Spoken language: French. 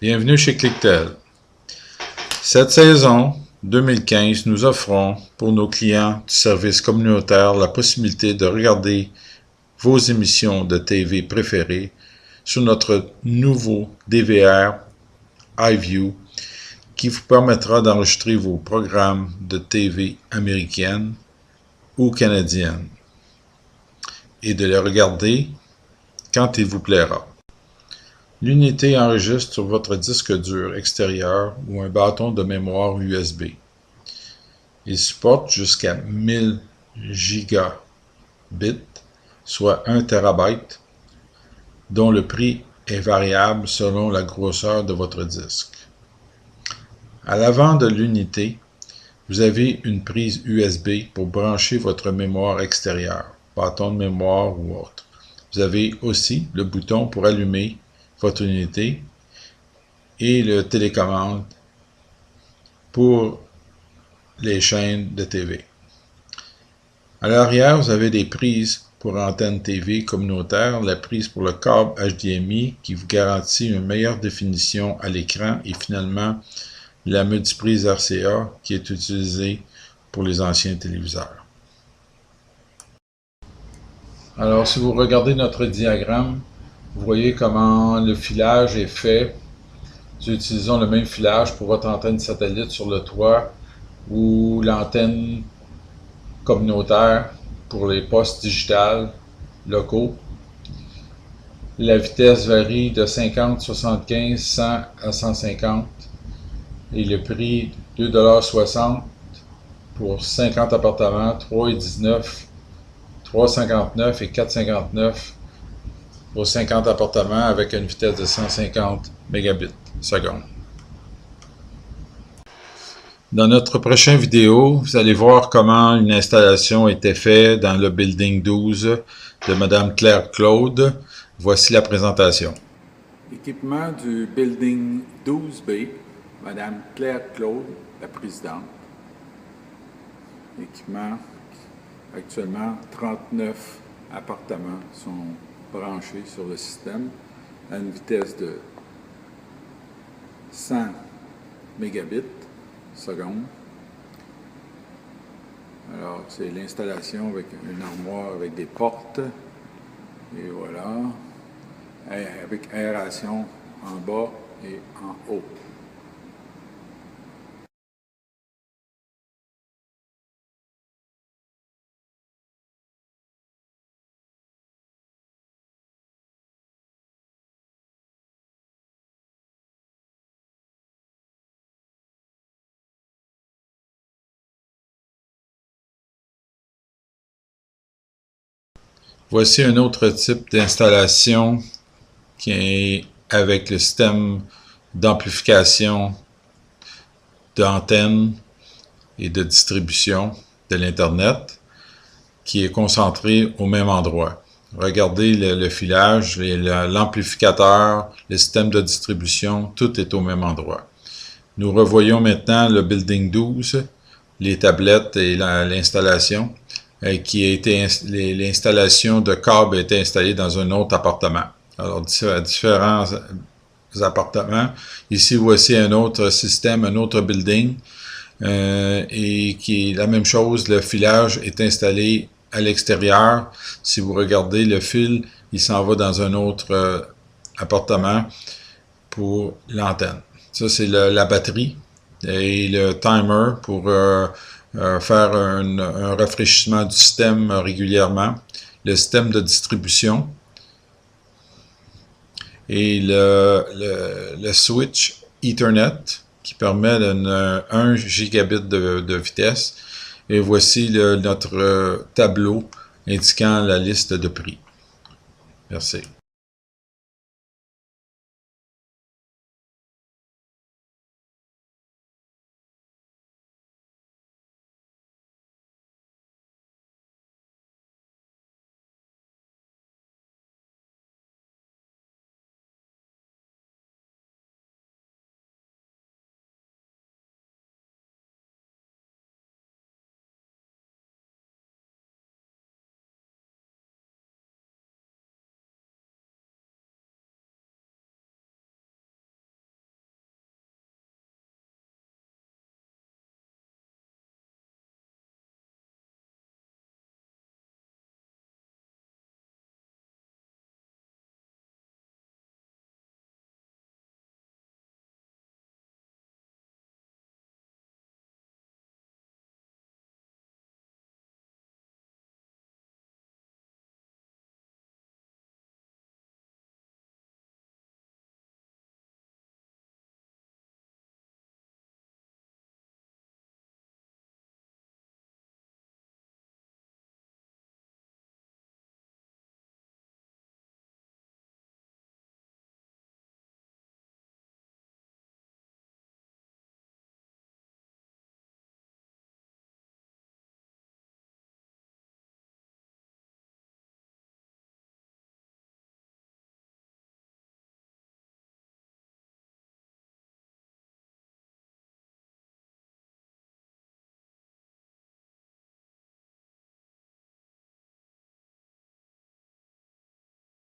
Bienvenue chez Clicktel. Cette saison 2015, nous offrons pour nos clients du service communautaire la possibilité de regarder vos émissions de TV préférées sur notre nouveau DVR iView qui vous permettra d'enregistrer vos programmes de TV américaines ou canadiennes et de les regarder quand il vous plaira. L'unité enregistre sur votre disque dur extérieur ou un bâton de mémoire USB. Il supporte jusqu'à 1000 gigabits, soit 1 terabyte, dont le prix est variable selon la grosseur de votre disque. À l'avant de l'unité, vous avez une prise USB pour brancher votre mémoire extérieure, bâton de mémoire ou autre. Vous avez aussi le bouton pour allumer votre unité et le télécommande pour les chaînes de TV. À l'arrière, vous avez des prises pour antenne TV communautaire, la prise pour le câble HDMI qui vous garantit une meilleure définition à l'écran et finalement la multiprise RCA qui est utilisée pour les anciens téléviseurs. Alors, si vous regardez notre diagramme, vous voyez comment le filage est fait. Nous utilisons le même filage pour votre antenne satellite sur le toit ou l'antenne communautaire pour les postes digitales locaux. La vitesse varie de 50, 75, 100 à 150 et le prix 2,60 $ pour 50 appartements, 3,19 $, 3,59 et 4,59 pour 50 appartements avec une vitesse de 150 mégabits seconde. Dans notre prochaine vidéo, vous allez voir comment une installation a été faite dans le Building 12 de Mme Claire Claude. Voici la présentation. Équipement du Building 12B, Mme Claire Claude, la présidente. Équipement, actuellement 39 appartements sont branchés sur le système à une vitesse de 100 mégabits seconde. Alors, c'est l'installation avec une armoire avec des portes. Et voilà. Avec aération en bas et en haut. Voici un autre type d'installation qui est avec le système d'amplification d'antenne et de distribution de l'Internet qui est concentré au même endroit. Regardez le filage, l'amplificateur, le système de distribution, tout est au même endroit. Nous revoyons maintenant le Building 12, les tablettes et l'installation. L'installation de câbles a été installée dans un autre appartement. Alors, différents appartements. Ici, voici un autre système, un autre building, et qui est la même chose. Le filage est installé à l'extérieur. Si vous regardez le fil, il s'en va dans un autre appartement pour l'antenne. Ça, c'est la batterie et le timer pour faire un rafraîchissement du système régulièrement, le système de distribution et le switch Ethernet qui permet 1 gigabit de vitesse. Et voici notre tableau indiquant la liste de prix. Merci.